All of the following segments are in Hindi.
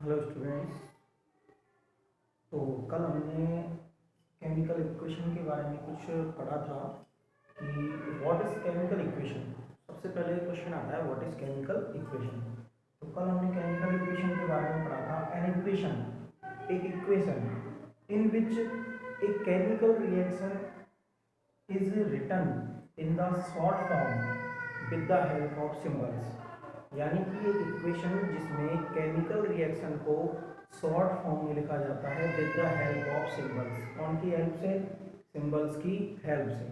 Hello students. तो कल हमने केमिकल इक्वेशन के बारे में कुछ पढ़ा था कि व्हाट इज़ केमिकल इक्वेशन। सबसे पहले क्वेश्चन आता है व्हाट इज़ केमिकल इक्वेशन। तो कल हमने केमिकल इक्वेशन के बारे में पढ़ा था। एन इक्वेशन, एक equation in which a chemical reaction is written in the short form with the help of symbols. यानी कि एक इक्वेशन जिसमें केमिकल रिएक्शन को शॉर्ट फॉर्म में लिखा जाता है with the help of symbols. कौन की हेल्प से? सिंबल्स की हेल्प से।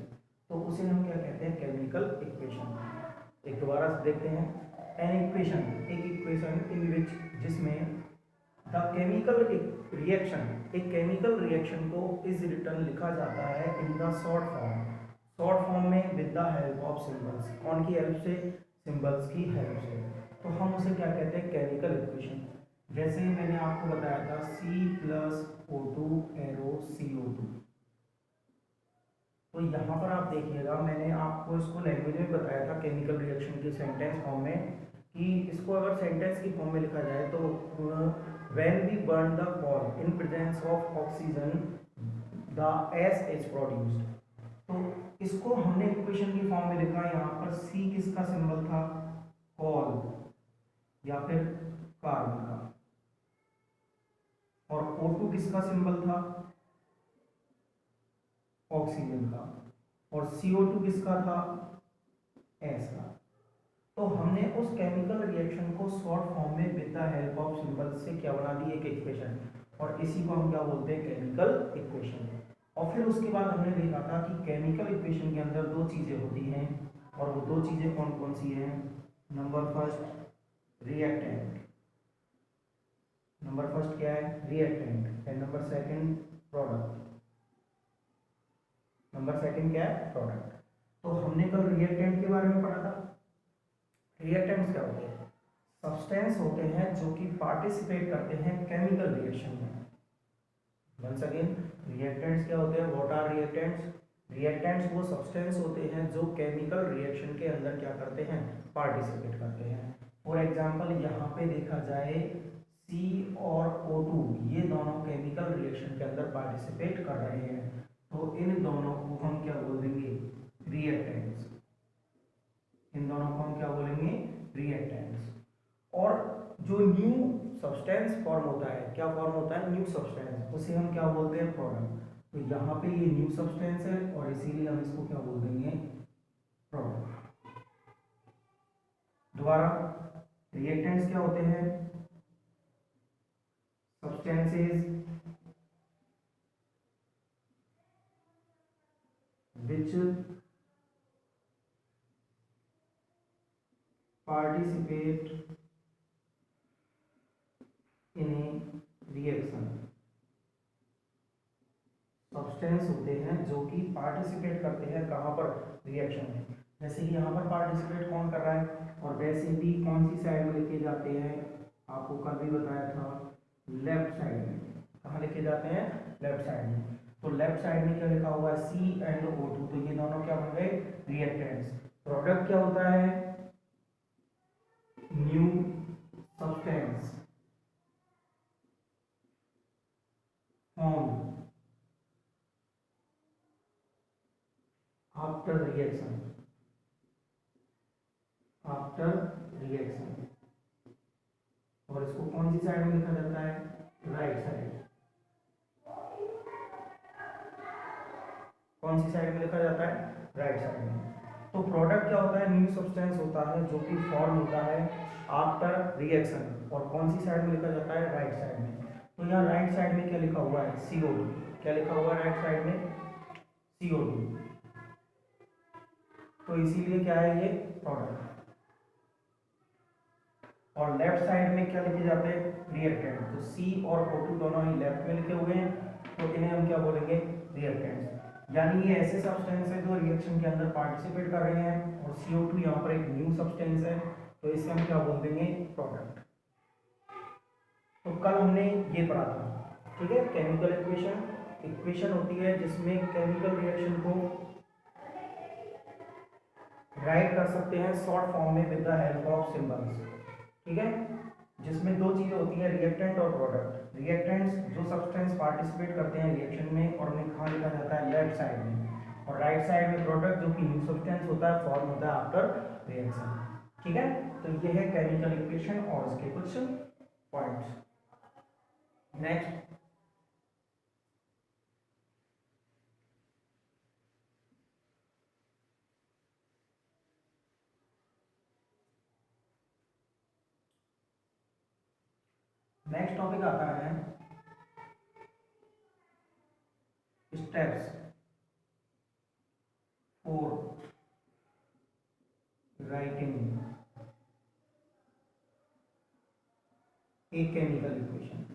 तो उसे हम क्या कहते हैं? Chemical equation. एक दोबारा से देखते हैं। एन इक्वेशन, एक इक्वेशन इन विच, जिसमें द केमिकल रिएक्शन, एक केमिकल रिएक्शन को इज रिटर्न लिखा जाता है in the short form, short form में with the help of symbols. कौन की हेल्प से? सिंबल्स की हेल्प से। तो हम उसे क्या कहते हैं? Chemical equation. जैसे मैंने आपको बताया था C+O2 एरो CO2। तो यहाँ पर आप देखिएगा, मैंने आपको इसको लैंग्वेज में बताया था केमिकल रिएक्शन की सेंटेंस फॉर्म में, कि इसको अगर सेंटेंस की फॉर्म में लिखा जाए तो when we burn the coal in presence of oxygen the ash is produced. तो इसको हमने इक्वेशन की फॉर्म में लिखा। यहाँ पर C किसका सिंबल था? कॉल या फिर कार्बन का। और O2 किसका सिंबल था? ऑक्सीजन का। और CO2 किसका था? S का। तो हमने उस केमिकल रिएक्शन को शॉर्ट फॉर्म में with the help of symbol से क्या बना दी? एक इक्वेशन। और इसी को हम क्या बोलते हैं? Chemical equation. और फिर उसके बाद हमने देखा था कि केमिकल इक्वेशन के अंदर दो चीजें होती हैं, और वो दो चीजें कौन कौन सी हैं? Number first reactant. Number first क्या है? Reactant. And number second product. Number second क्या है? प्रोडक्ट। तो हमने कल रिएक्टेंट के बारे में पढ़ा था। रिएक्टेंट्स क्या होते हैं? सब्सटेंस होते हैं जो कि पार्टिसिपेट करते हैं केमिकल रिएक्शन में। वंस अगेन, रिएक्टेंट्स क्या होते हैं? What are reactants? रिएक्टेंट्स वो सब्सटेंस होते हैं जो केमिकल रिएक्शन के अंदर क्या करते हैं? पार्टिसिपेट करते हैं। फॉर एग्जांपल, यहाँ पे देखा जाए C और O2, ये दोनों केमिकल रिएक्शन के अंदर पार्टिसिपेट कर रहे हैं, तो इन दोनों को हम क्या बोल देंगे? रिएक्टेंट्स। इन दोनों को हम क्या बोलेंगे? रिएक्टेंट्स। और जो न्यू सब्सटेंस फॉर्म होता है, क्या फॉर्म होता है? न्यू सब्सटेंस, उसे हम क्या बोलते हैं? प्रोडक्ट। तो यहाँ पे ये न्यू सब्सटेंस है और इसीलिए हम इसको क्या बोल देंगे? प्रोडक्ट। दोबारा, रिएक्टेंट्स क्या होते हैं? substances which participate in a reaction। Substance होते हैं जो कि पार्टिसिपेट करते हैं कहाँ पर? रिएक्शन में। जैसे कि यहाँ पर पार्टिसिपेट कौन कर रहा है? और वैसे भी कौन सी साइड में लेके जाते हैं? आपको कल भी बताया था, लेफ्ट साइड में। कहाँ लेके जाते हैं? लेफ्ट साइड में। तो लेफ्ट साइड में क्या लिखा हुआ है? C and O2। तो ये दोनों क्या बन गए? रिएक्टेंट्स। प्रोडक्ट क्या होता है? New substance form after reaction. After reaction. और इसको कौन सी साइड में लिखा जाता है? Right side. कौन सी साइड में लिखा जाता है? राइट साइड में। तो प्रोडक्ट क्या होता है? न्यू सब्सटेंस होता है जो कि फॉर्म होता है आफ्टर रिएक्शन। और कौन सी साइड में लिखा जाता है? राइट साइड में। तो यहाँ राइट साइड में क्या लिखा हुआ है? CO2। क्या लिखा हुआ है राइट साइड में? CO2। तो इसीलिए क्या है ये? प्रोडक्ट। और लेफ्ट साइड में क्या लिखे जाते हैं? रिएक्टेंट। तो C और O2 दोनों ही लेफ्ट में लिखे हुए हैं, तो इन्हें हम क्या बोलेंगे? रिएक्टेंट्स। यानी ये ऐसे सब्सटेंस है जो रिएक्शन के अंदर पार्टिसिपेट कर रहे हैं, और CO2 यहाँ पर एक न्यू सब्सटेंस है, तो इसे हम क्या बोल देंगे? प्रोडक्ट। तो कल हमने ये पढ़ा था, ठीक है। केमिकल इक्वेशन, इक्वेशन होती है जिसमें केमिकल रिएक्शन को राइट कर सकते हैं शॉर्ट फॉर्म में with the help of symbols, ठीक है। जिसमें दो चीज़ें होती हैं, रिएक्टेंट और प्रोडक्ट। रिएक्टेंट्स जो सब्सटेंस पार्टिसिपेट करते हैं रिएक्शन में और उन्हें कहाँ लिखा जाता है, लेफ्ट साइड में, और राइट साइड में प्रोडक्ट जो कि न्यू सब्सटेंस होता है, फॉर्म होता है आफ्टर रिएक्शन। ठीक है, तो ये है केमिकल इक्वेशन और इसके कुछ पॉइंट्स। नेक्स्ट, नेक्स्ट टॉपिक आता है steps for writing a chemical equation.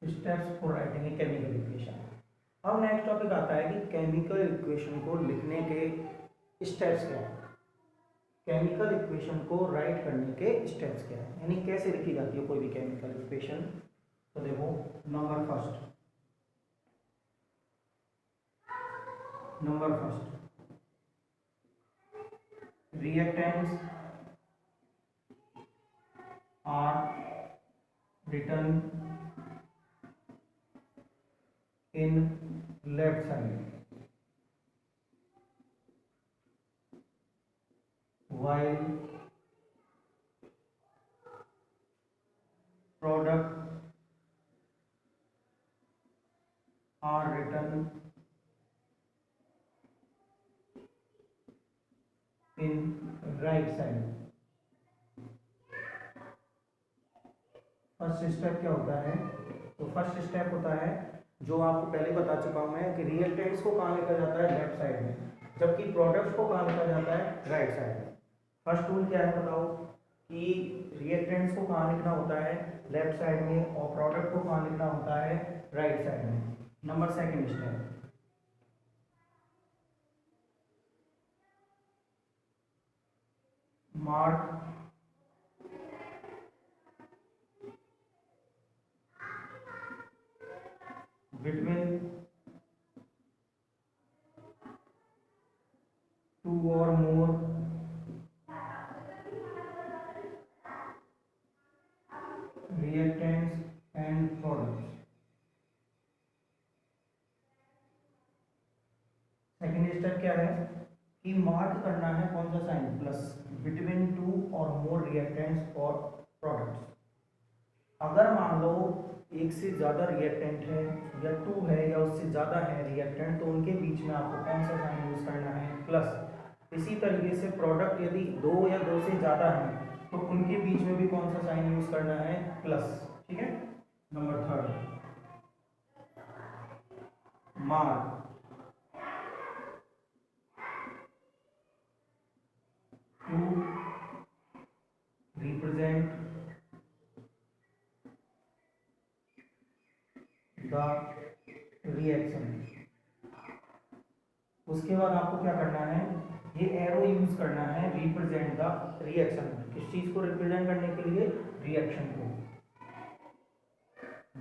Steps for writing a chemical equation. अब नेक्स्ट टॉपिक आता है कि केमिकल इक्वेशन को लिखने के स्टेप्स क्या है, केमिकल इक्वेशन को राइट करने के स्टेप्स क्या है, यानी कैसे लिखी जाती है कोई भी केमिकल इक्वेशन। तो देखो, number first, reactants are written in left side while product are written in right side। First step क्या होता है, तो फर्स्ट स्टेप होता है जो आपको पहले बता चुका हूं मैं कि रिएक्टेंट्स को कहाँ लिखा जाता है, लेफ्ट साइड में, जबकि प्रोडक्ट्स को कहाँ लिखा जाता है, राइट साइड में। फर्स्ट रूल क्या है बताओ, कि रिएक्टेंट्स को कहाँ लिखना होता है, लेफ्ट साइड में, और प्रोडक्ट को कहाँ लिखना होता है, राइट साइड में। Number second step, mark between two और मोर reactants and products। Second step क्या है कि मार्क करना है कौन सा साइन, प्लस, बिटवीन टू और मोर रिएक्टेंट्स और प्रोडक्ट्स। अगर मान लो एक से ज़्यादा रिएक्टेंट है या टू है या उससे ज़्यादा है रिएक्टेंट, तो उनके बीच में आपको कौन सा साइन यूज़ करना है, प्लस। इसी तरीके से प्रोडक्ट यदि दो या दो से ज़्यादा है तो उनके बीच में भी कौन सा साइन यूज़ करना है, प्लस। ठीक है, number third, mark to represent the reaction. उसके बाद आपको क्या करना है, ये एरो यूज करना है रिप्रेजेंट द रिएक्शन। किस चीज को रिप्रेजेंट करने के लिए, रिएक्शन को।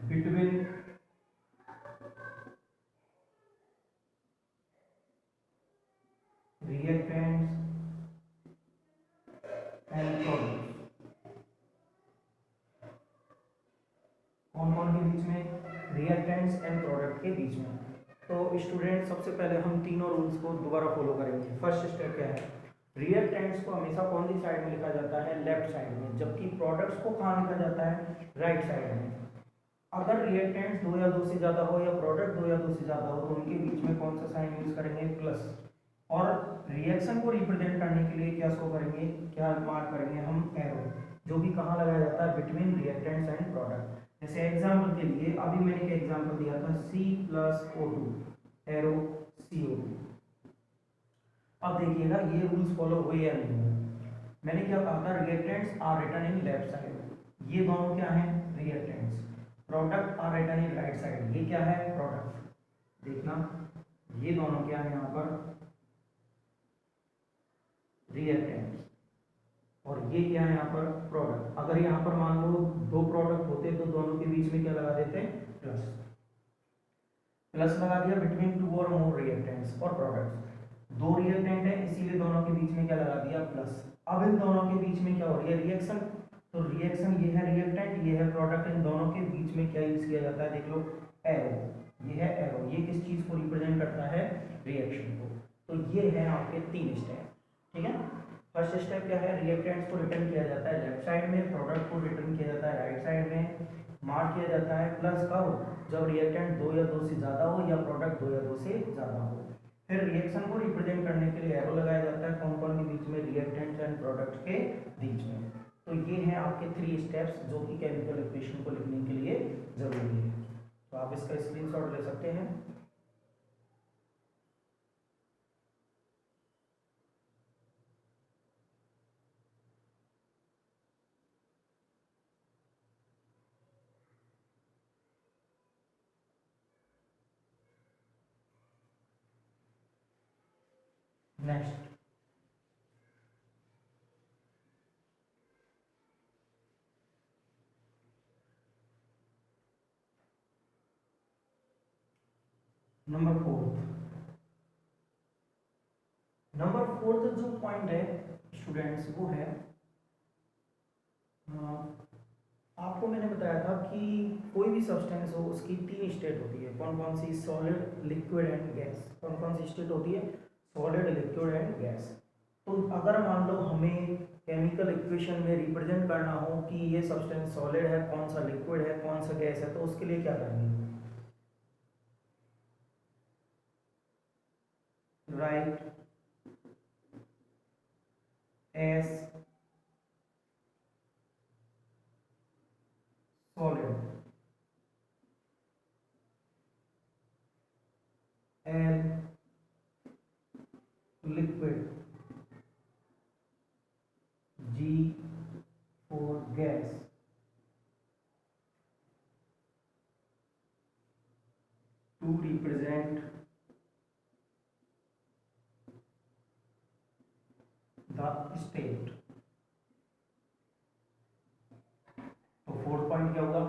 Between reactants and products. कौन कौन के बीच में, रिएक्टेंट्स एंड प्रोडक्ट के बीच में। तो स्टूडेंट सबसे पहले हम तीनों रूल्स को दोबारा फॉलो करेंगे। फर्स्ट स्टेप क्या है, रिएक्टेंट्स को हमेशा कौन सी साइड में लिखा जाता है, लेफ्ट साइड में, जबकि प्रोडक्ट्स को कहाँ लिखा जाता है, राइट साइड में। अगर रिएक्टेंट्स दो या दो से ज़्यादा हो या प्रोडक्ट दो या दो से ज़्यादा हो तो उनके बीच में कौन सा साइन यूज करेंगे, प्लस। और रिएक्शन को रिप्रेजेंट करने के लिए क्या शो करेंगे, क्या मार्क करेंगे हम, एरो, जो भी कहाँ लगाया जाता है, बिटवीन रिएक्टेंट्स एंड प्रोडक्ट। जैसे एग्जाम्पल के लिए अभी मैंने क्या एग्जाम्पल दिया था, C+O2, एरो CO2। अब देखिएगा ये रूल्स फॉलो हुए या नहीं हुए। मैंने क्या कहा था, reactants are written in left side, ये दोनों क्या हैं, reactants. Product are written in right side, ये क्या है, प्रोडक्ट। देखना ये दोनों क्या है यहाँ पर, रिएक्टेंट्स, और ये क्या है यहाँ पर प्रोडक्ट। अगर यहाँ पर मान लो दो प्रोडक्ट होते तो दोनों के बीच में क्या लगा देते, प्लस। प्लस लगा दिया बिटवीन टू और मोर रिएक्टेंट्स और प्रोडक्ट्स। दो रिएक्टेंट है इसीलिए दोनों के बीच में क्या लगा दिया, प्लस। अब इन दोनों के बीच में क्या हो रही है, रिएक्शन। तो रिएक्शन ये है रिएक्टेंट, ये है प्रोडक्ट, इन दोनों के बीच में क्या यूज किया जाता है, देख लो, एरो। ये है एरो, ये किस चीज को रिप्रेजेंट करता है, रिएक्शन को। तो ये है आपके तीन स्टेप, ठीक है। फर्स्ट स्टेप क्या है, रिएक्टेंट्स को रिटर्न किया जाता है लेफ्ट साइड में, प्रोडक्ट को रिटर्न किया जाता है राइट साइड में। मार्क किया जाता है प्लस कब, जब रिएक्टेंट दो या दो से ज्यादा हो या प्रोडक्ट दो या दो से ज्यादा हो। फिर रिएक्शन को रिप्रेजेंट करने के लिए एरो लगाया जाता है, कौन कौन के बीच में, रिएक्टेंट्स एंड प्रोडक्ट के बीच में। तो ये हैं आपके थ्री स्टेप्स जो कि केमिकल इक्वेशन को लिखने के लिए जरूरी है। तो आप इसका स्क्रीनशॉट ले सकते हैं। Next, number fourth. Number fourth जो पॉइंट है स्टूडेंट्स, वो है आपको मैंने बताया था कि कोई भी सब्सटेंस हो उसकी तीन स्टेट होती है। कौन कौन सी, सॉलिड, लिक्विड एंड गैस। कौन कौन सी स्टेट होती है, सॉलिड, लिक्विड एंड गैस। तो अगर मान लो हमें केमिकल इक्वेशन में रिप्रेजेंट करना हो कि ये सब्सटेंस सॉलिड है, कौन सा लिक्विड है, कौन सा गैस है, तो उसके लिए क्या करेंगे, write S solid, L liquid, G for gas. To represent the state. तो फोर्थ पॉइंट क्या होगा,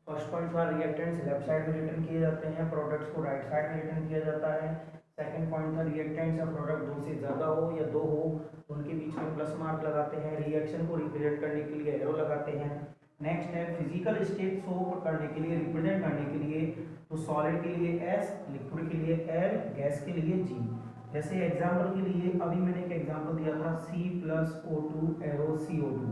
फर्स्ट पॉइंट था रिएक्टेंट्स लेफ्ट साइड में रिटर्न किए जाते हैं, प्रोडक्ट्स को राइट साइड में रिटर्न किया जाता है। सेकंड पॉइंट था रिएक्टेंट्स या प्रोडक्ट दो से ज्यादा हो या दो हो तो उनके बीच में प्लस मार्क लगाते हैं, रिएक्शन को रिप्रेजेंट करने के लिए एरो लगाते हैं। नेक्स्ट है फिजिकल स्टेट शो करने के लिए, रिप्रेजेंट करने के लिए, तो सॉलिड के लिए एस, लिक्विड के लिए एल, गैस के लिए जी। जैसे एग्जाम्पल के लिए अभी मैंने एक एग्जाम्पल दिया था C+O2 एरो CO2।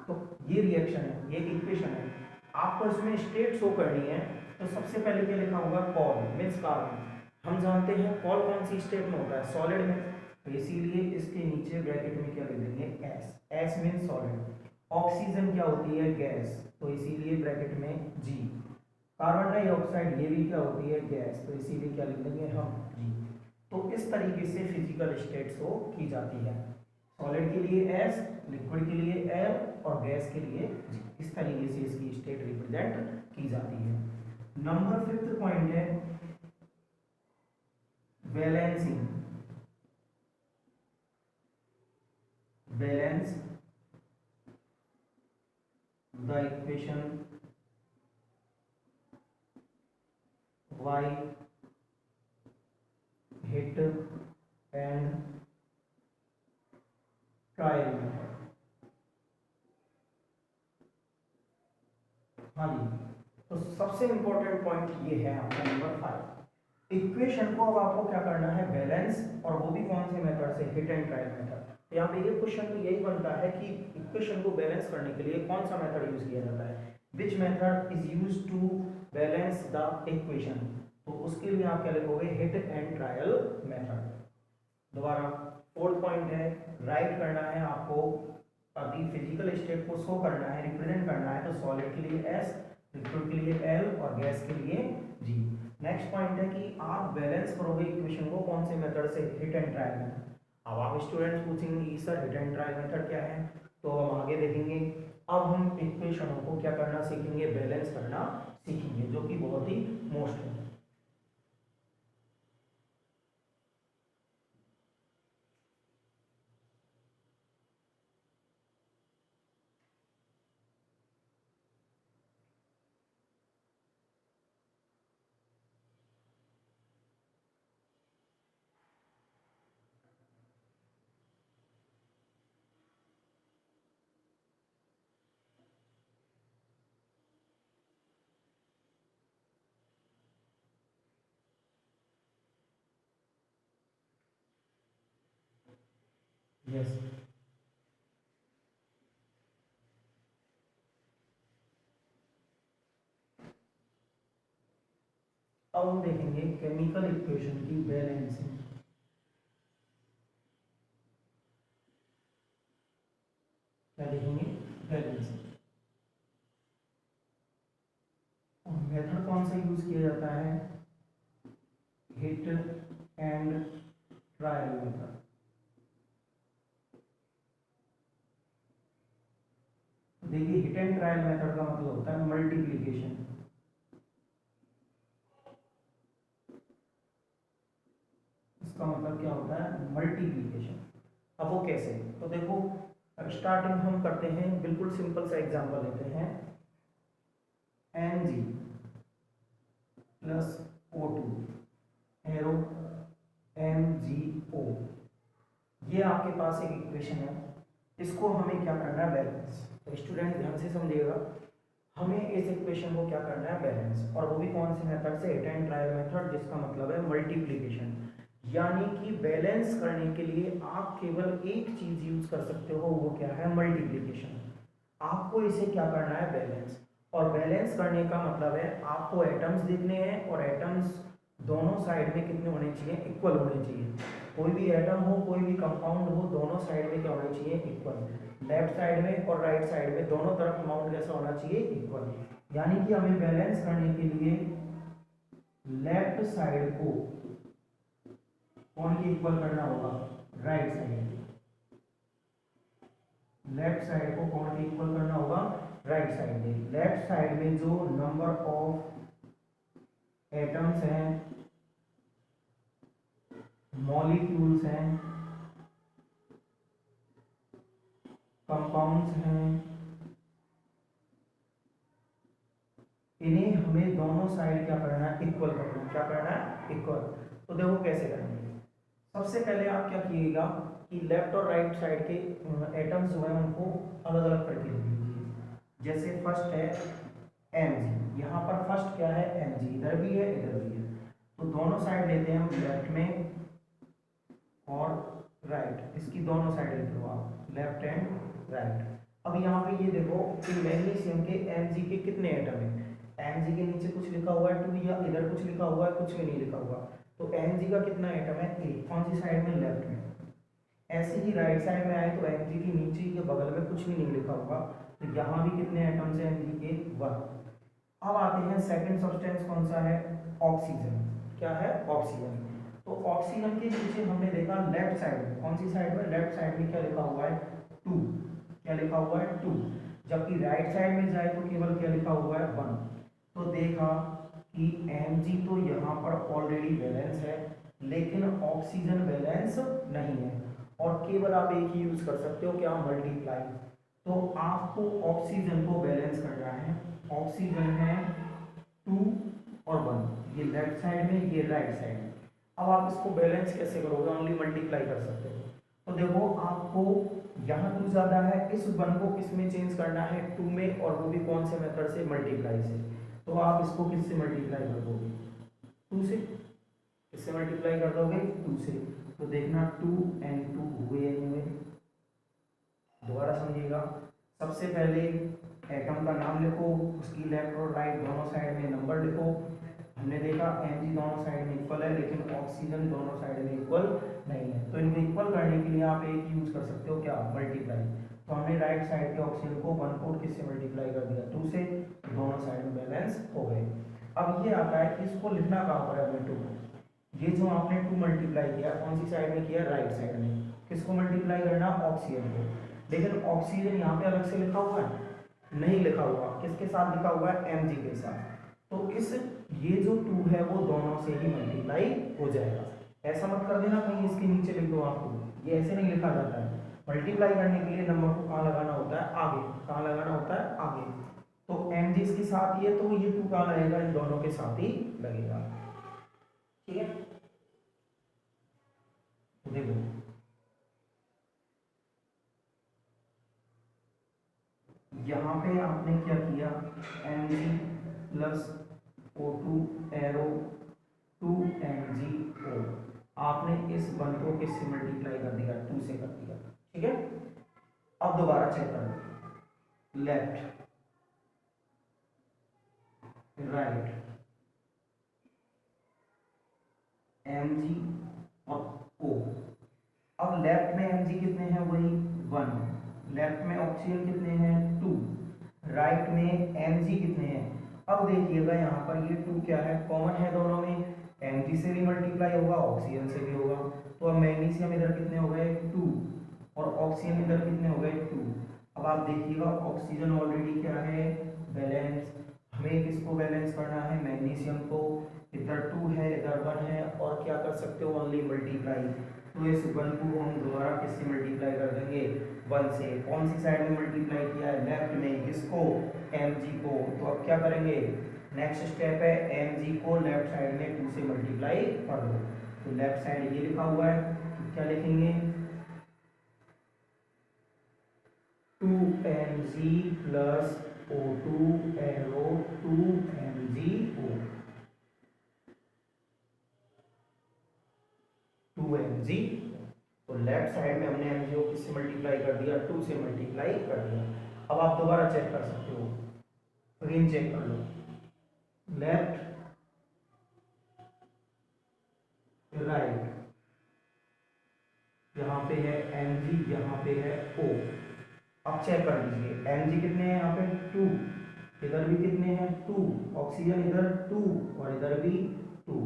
तो ये रिएक्शन है, ये इक्वेशन है, आपको इसमें स्टेट शो करनी है। तो सबसे पहले क्या लिखा होगा, कॉल मीन्स कार्बन। हम जानते हैं कॉल कौन सी स्टेट में होता है, सॉलिड में। तो इसीलिए इसके नीचे ब्रैकेट में क्या लिख देंगे, S. S means solid. Oxygen क्या होती है, गैस, तो इसीलिए ब्रैकेट में जी। कार्बन डाइऑक्साइड ये भी क्या होती है, गैस, तो इसीलिए क्या लिख देंगे हम, जी। तो इस तरीके से फिजिकल स्टेट शो की जाती है, सॉलिड के लिए एस, लिक्विड के लिए एल और गैस के लिए जी। इस तरीके से इसकी स्टेट रिप्रेजेंट की जाती है। नंबर फिफ्थ पॉइंट है balancing. Balance the equation y hit and trial method. हाँ जी, तो सबसे इंपॉर्टेंट पॉइंट ये है आपका नंबर 5। इक्वेशन को अब आपको क्या करना है, बैलेंस, और वो भी कौन से मेथड से, हिट एंड ट्रायल मेथड। तो यहाँ पे ये क्वेश्चन तो यही बनता है कि इक्वेशन को बैलेंस करने के लिए कौन सा मेथड यूज किया जाता है, which method is use to balance the equation. तो उसके लिए आप क्या लिखोगे, हिट एंड ट्रायल मेथड। दोबारा फोर्थ पॉइंट है, राइट करना है आपको, अभी फिजिकल स्टेट को शो करना है, रिप्रेजेंट करना है, तो सॉलिड के लिए एस, लिक्विड के लिए एल और गैस के लिए जी। नेक्स्ट पॉइंट है कि आप बैलेंस करोगे इक्वेशन को कौन से मेथड से, हिट एंड ट्रायल मेथड। अब आप स्टूडेंट्स पूछेंगे कि sir hit and trial method क्या है, तो हम आगे देखेंगे। अब हम इक्वेशनों को क्या करना सीखेंगे, बैलेंस करना सीखेंगे, जो कि बहुत ही मोस्ट है। यस। अब हम देखेंगे केमिकल इक्वेशन की बैलेंसिंग। क्या देखेंगे? बैलेंसिंग। मेथड कौन सा यूज किया जाता है? Hit and trial method. देखिए हिट एंड ट्रायल मेथड का मतलब होता है मल्टीप्लिकेशन। इसका मतलब क्या होता है? मल्टीप्लिकेशन। अब वो कैसे? तो देखो स्टार्टिंग हम करते हैं, बिल्कुल सिंपल सा एग्जांपल लेते हैं। Mg plus O2 arrow MgO, ये आपके पास एक इक्वेशन है। इसको हमें क्या करना है? बैलेंस। तो स्टूडेंट ध्यान से समझिएगा, हमें इस इक्वेशन को क्या करना है? बैलेंस। और वो भी कौन से मेथड से? हिट एंड ट्रायल मेथड, जिसका मतलब है मल्टीप्लिकेशन। यानी कि बैलेंस करने के लिए आप केवल एक चीज यूज कर सकते हो, वो क्या है? मल्टीप्लिकेशन। आपको इसे क्या करना है? बैलेंस। और बैलेंस करने का मतलब है आपको एटम्स देखने हैं, और एटम्स दोनों साइड में कितने होने चाहिए? इक्वल होने चाहिए। कोई भी एटम हो, कोई भी कंपाउंड हो, दोनों साइड में क्या होने चाहिए? इक्वल। लेफ्ट साइड में और राइट साइड में दोनों तरफ अमाउंट कैसा होना चाहिए? इक्वल। यानी कि हमें बैलेंस करने के लिए लेफ्ट साइड को कौन के इक्वल करना होगा? Right side. लेफ्ट साइड को कौन के इक्वल करना होगा? राइट साइड में। लेफ्ट साइड में जो नंबर ऑफ एटम्स हैं, मॉलिक्यूल्स हैं, कंपाउंड्स हैं, इन्हें हमें दोनों साइड क्या करना है? इक्वल करना है। क्या करना है? इक्वल। तो देखो कैसे करेंगे। सबसे पहले आप क्या कीजिएगा कि लेफ्ट और राइट साइड के एटम्स जो है उनको अलग अलग करके लिख लीजिए। जैसे फर्स्ट है Mg, यहाँ पर फर्स्ट क्या है? Mg, इधर भी है इधर भी है। तो दोनों साइड लेते हैं हम लेफ्ट में और राइट, इसकी दोनों साइड लिख लो आप, लेफ्ट एंड राइट। अब यहाँ पे ये देखो कि मैग्नीशियम के Mg के कितने एटम है? Mg के नीचे कुछ लिखा हुआ है 2, या इधर कुछ लिखा हुआ है, कुछ भी नहीं लिखा हुआ। तो Mg का कितना एटम है? 1। कौन सी साइड में? लेफ्ट में। ऐसे ही राइट साइड में आए तो Mg के नीचे के बगल में कुछ भी नहीं लिखा होगा, तो यहाँ भी कितने एटम्स हैं Mg के? 1। अब आते हैं सेकंड सब्सटेंस कौन सा है? ऑक्सीजन। क्या है? ऑक्सीजन। तो ऑक्सीजन के नीचे हमने देखा लेफ्ट साइड में, कौन सी साइड में? लेफ्ट साइड में क्या लिखा हुआ है? 2। क्या लिखा हुआ है? 2। जबकि राइट साइड में जाए तो केवल क्या लिखा हुआ है? 1। तो देखा कि Mg तो यहाँ पर ऑलरेडी बैलेंस है, लेकिन ऑक्सीजन बैलेंस नहीं है। और केवल आप एक ही यूज कर सकते हो, क्या? मल्टीप्लाई। तो आपको ऑक्सीजन को बैलेंस करना है। ऑक्सीजन है 2 और 1, ये लेफ्ट साइड में, ये राइट साइड में। अब आप इसको बैलेंस कैसे करोगे? ओनली मल्टीप्लाई कर सकते हो। तो देखो आपको यहाँ 2 ज़्यादा है, इस 1 को किस में चेंज करना है? 2 में, और वो भी कौन से मेथड से? मल्टीप्लाई से। तो आप इसको किससे मल्टीप्लाई कर दोगे? 2 से। किससे मल्टीप्लाई कर दोगे? 2 से। तो देखना 2 and 2 हुए नहीं हुए। दोबारा समझिएगा। सबसे पहले एटम का नाम लिखो, उसकी लेफ्ट और राइट दोनों साइड में नंबर लिखो। हमने देखा Mg दोनों साइड में इक्वल है, लेकिन ऑक्सीजन दोनों साइड में इक्वल नहीं है। तो इनको इक्वल करने के लिए आप एक यूज कर सकते हो, क्या? मल्टीप्लाई। तो हमने राइट साइड के ऑक्सीजन को 1 को किससे मल्टीप्लाई कर दिया? 2 से। दोनों साइड में बैलेंस हो गए। अब ये आता है कि इसको लिखना कहाँ पर है? हमें 2। ये जो आपने 2 मल्टीप्लाई किया, कौन सी साइड में किया? राइट साइड में। किसको मल्टीप्लाई करना? ऑक्सीजन को। लेकिन ऑक्सीजन यहाँ पे अलग से लिखा हुआ है? नहीं लिखा हुआ। किसके साथ लिखा हुआ है? Mg के साथ। तो इस ये जो 2 है वो दोनों से ही मल्टीप्लाई हो जाएगा। ऐसा मत कर देना कहीं इसके नीचे लिख दो आपको, ये ऐसे नहीं लिखा जाता है। मल्टीप्लाई करने के लिए नंबर को कहाँ लगाना होता है? आगे। कहाँ लगाना होता है? आगे। तो Mg इसके साथ ही है, तो ये 2 कहाँ लगेगा? इन दोनों के साथ ही लगेगा। ठीक है, तो देखो यहाँ पे आपने क्या किया? Mg plus O2 arrow 2MgO, आपने इस 1 को किससे मल्टीप्लाई कर दिया? 2 से कर दिया। ठीक है। अब दोबारा चेक कर लो, लेफ्ट राइट mg और o। अब लेफ्ट में mg कितने हैं, वही 1, लेफ्ट में ऑक्सीजन कितने हैं 2, राइट में mg कितने हैं। अब देखिएगा यहाँ पर ये 2 क्या है, कॉमन है दोनों में, mg से भी मल्टीप्लाई होगा ऑक्सीजन से भी होगा। तो अब मैग्नीशियम इधर कितने हो गए 2 और ऑक्सीजन इधर कितने हो गए 2। अब आप देखिएगा ऑक्सीजन ऑलरेडी क्या है बैलेंस, हमें किसको बैलेंस करना है मैग्नीशियम को, इधर 2 है इधर 1 है, और क्या कर सकते हो ओनली मल्टीप्लाई। तो इस 1 को हम दोबारा किससे मल्टीप्लाई कर देंगे 1 से। कौन सी साइड में मल्टीप्लाई किया है, लेफ्ट में, किसको mg को। तो अब क्या करेंगे, नेक्स्ट स्टेप है mg को लेफ्ट साइड में 2 से मल्टीप्लाई कर दो। तो लेफ्ट साइड ये लिखा हुआ है, तो क्या लिखेंगे 2mg plus O2 arrow 2mgO, 2mg। तो लेफ्ट साइड में हमने mg को किससे मल्टीप्लाई कर दिया 2 से मल्टीप्लाई कर दिया। अब आप दोबारा चेक कर सकते हो, अगेन चेक कर लो, लेफ्ट राइट, यहाँ पे है mg यहाँ पे है O। अब चेक कर लीजिए mg कितने हैं यहाँ पे 2, इधर भी कितने हैं 2, ऑक्सीजन इधर 2 और इधर भी 2,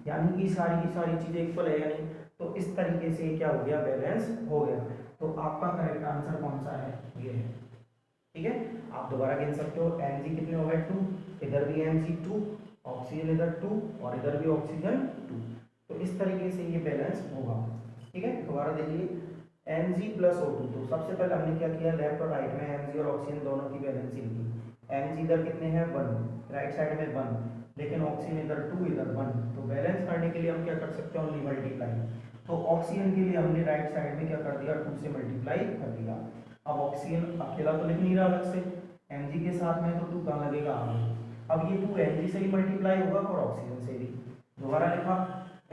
यानी कि सारी की सारी चीजें इक्वल है यानी। तो इस तरीके से क्या हो गया बैलेंस हो गया। तो आपका करेक्ट आंसर कौन सा है, ये है। ठीक है, आप दोबारा गिन सकते हो mg कितने हो गए 2, इधर भी mg 2, ऑक्सीजन इधर 2 और इधर भी ऑक्सीजन 2। तो इस तरीके से ये बैलेंस होगा। ठीक है, दोबारा देखिए mg प्लस O2। तो सबसे पहले हमने क्या किया, लेफ्ट और राइट में mg और ऑक्सीजन दोनों की बैलेंसिंग की। mg इधर कितने हैं 1, राइट साइड में 1, लेकिन ऑक्सीजन इधर 2 इधर 1। तो बैलेंस करने के लिए हम क्या कर सकते हैं, ओनली मल्टीप्लाई। तो ऑक्सीजन के लिए हमने राइट साइड में क्या कर दिया 2 से मल्टीप्लाई कर दिया। अब ऑक्सीजन अकेला तो लिख नहीं रहा अलग से, mg के साथ में तो 2 कहाँ लगेगा आगे। अब ये 2 mg से ही मल्टीप्लाई होगा और ऑक्सीजन से भी। दोबारा लिखा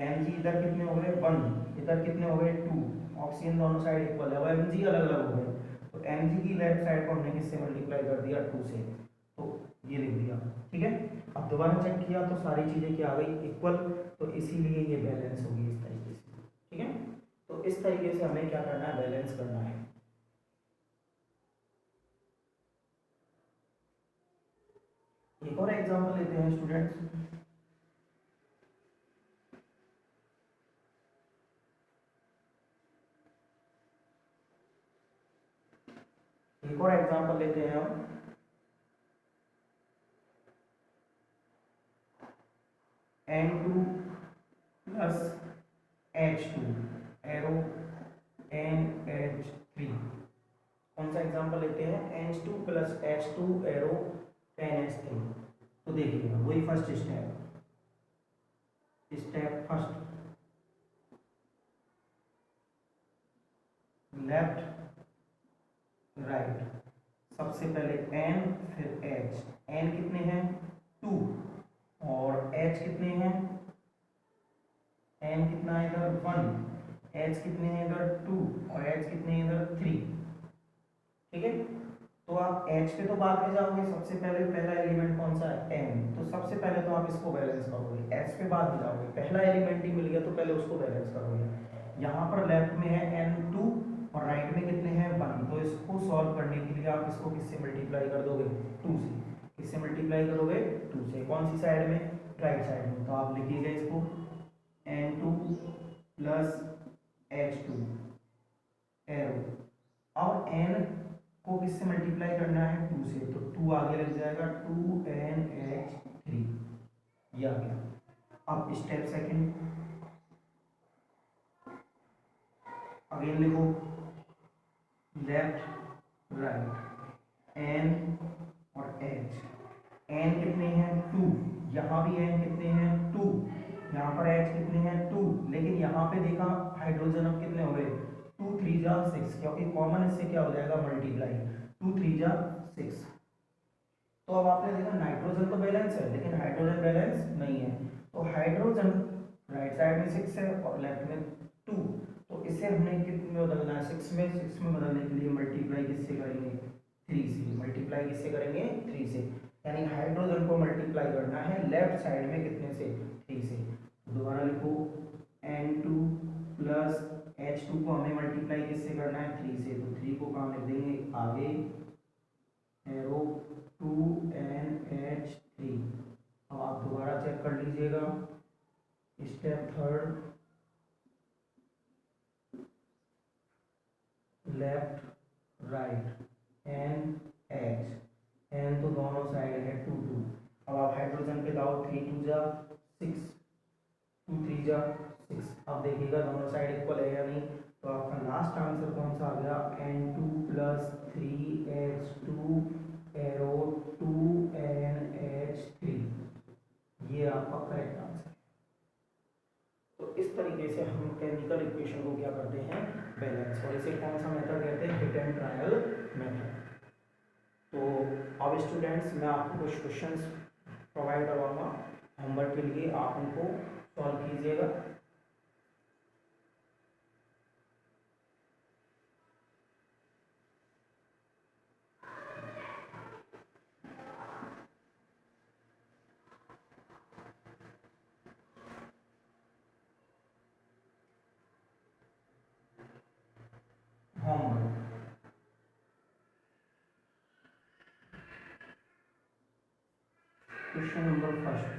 mg इधर कितने हो गए 1, इधर कितने हो गए 2, ऑक्सीजन दोनों साइड इक्वल है, अब mg अलग अलग हो गए। तो mg की लेफ्ट साइड को हमने किससे मल्टीप्लाई कर दिया 2 से, तो ये लिख दिया। ठीक है, अब दोबारा चेक किया तो सारी चीजें क्या आ गई इक्वल, तो इसीलिए ये बैलेंस होगी इस तरीके से। ठीक है, तो इस तरीके से हमें क्या करना है, बैलेंस करना है। एक और एग्जांपल लेते हैं स्टूडेंट्स। एक और एग्जांपल लेते हैं हम, N2 plus H2 arrow NH3। कौन सा एग्जांपल लेते हैं, N2 plus H2 arrow NH3। तो देखिएगा वही first step, step first, left right, सबसे पहले N फिर H। N कितने हैं 2 और H कितने हैं, N कितना है इधर 1, H कितने हैं इधर 2 और H कितने हैं इधर 3। ठीक है, तो आप H पे तो बाद में जाओगे, सबसे पहले पहला एलिमेंट कौन सा है N, तो सबसे पहले तो आप इसको बैलेंस करोगे, H पे बाद में जाओगे, पहला एलिमेंट ही मिल गया तो पहले उसको बैलेंस करोगे। यहाँ पर लेफ्ट में है N2 और राइट में कितने हैं 1, तो इसको सॉल्व करने के लिए आप इसको किससे मल्टीप्लाई कर दोगे 2 से। किससे मल्टीप्लाई करोगे 2 से, कौन सी साइड में, राइट साइड में। तो आप लिखिएगा इसको N2 प्लस H2 एरो, और N को किससे मल्टीप्लाई करना है 2 से, तो 2 आगे लग जाएगा 2NH3, ये आ गया। अब स्टेप सेकंड, अगेन लिखो लेफ्ट राइट N और H। N कितने हैं 2, यहाँ भी N कितने हैं 2, यहाँ पर H कितने हैं 2, लेकिन यहाँ पे देखा हाइड्रोजन अब कितने हो गए 2 3 जा 6, क्योंकि कॉमन इससे क्या हो जाएगा मल्टीप्लाई, 2 3 जा 6। तो अब आपने देखा नाइट्रोजन तो बैलेंस है लेकिन हाइड्रोजन बैलेंस नहीं है। तो हाइड्रोजन राइट साइड में 6 है और लेफ्ट में 2, तो इसे हमने कितने में बदलना है, 6 में। 6 में बदलने के लिए मल्टीप्लाई किससे करेंगे, 3 से। मल्टीप्लाई किससे करेंगे, 3 से। यानी हाइड्रोजन को मल्टीप्लाई करना है लेफ्ट साइड में कितने से, 3 से। दोबारा लिखो, N2 प्लस H2 को हमें मल्टीप्लाई किससे करना है, 3 से। तो 3 को कहाँ लिख देंगे, आगे, एरो 2NH3। अब आप दोबारा चेक कर लीजिएगा, step third, left right, NH, N तो दोनों साइड है 2 2। अब आप हाइड्रोजन पे लाओ, 3 2 जा 6, 2 3 जा 6। अब देखिएगा दोनों साइड इक्वल है या नहीं। तो आपका लास्ट आंसर कौन सा आ गया, N2 plus 3H2 arrow 2NH3। ये आपका करेक्ट आंसर है। तो इस तरीके से हम केमिकल इक्वेशन को क्या करते हैं, बैलेंस। और इसे कौन सा मेथड कहते हैं, हिट एंड ट्रायल मेथड। तो अब स्टूडेंट्स, मैं आपको कुछ क्वेश्चंस प्रोवाइड करवाऊंगा होमवर्क के लिए, आप उनको सॉल्व कीजिएगा। Homework, question number first,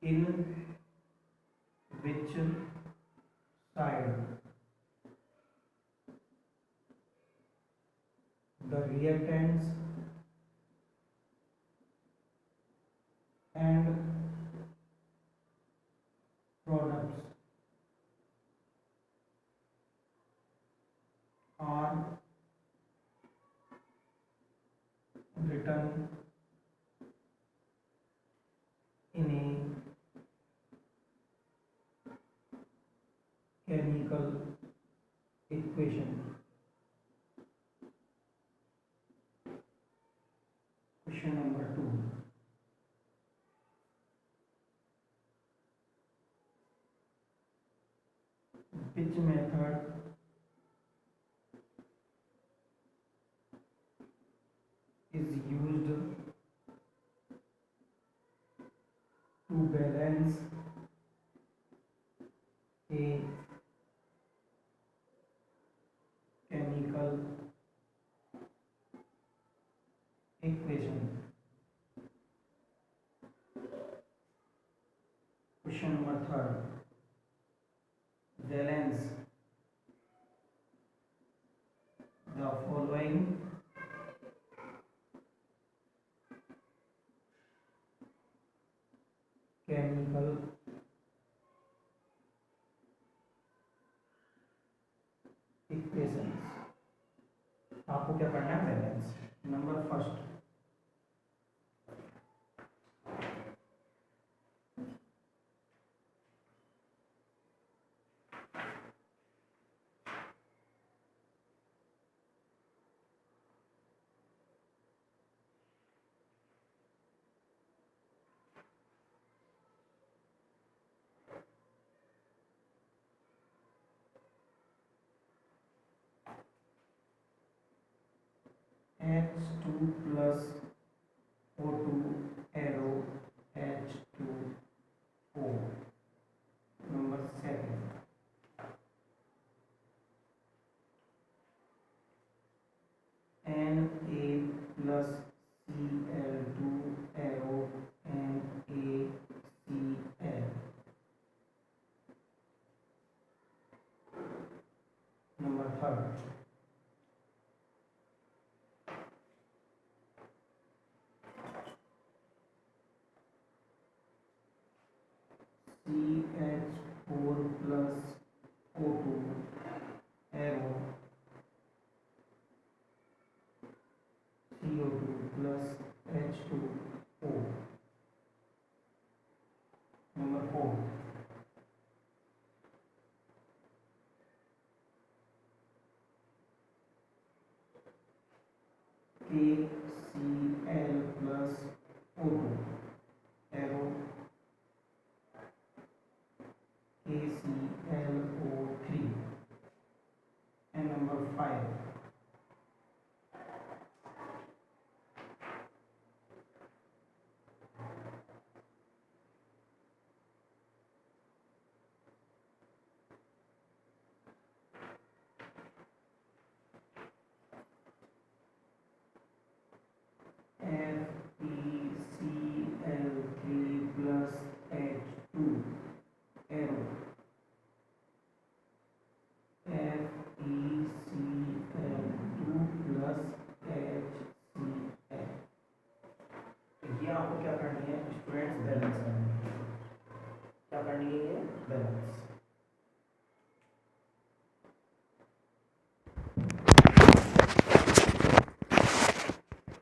in which side the reactants and products are written in a chemical equation. Question number 2, which method is used to balance a chemical equation? Question number 3, balance the following chemical equations. आपको क्या करना है, balance. Number first, H2 plus O2 arrow H2O. Number 7, Na plus Cl2 arrow NaCl. Number 3, CH4 plus O2 arrow CO2 plus H2O. Number 4, KCl plus O2 arrow KCl ये आपको क्या करनी है स्टूडेंट्स, बैलेंस करनी है। क्या करनी है ये बैलेंस।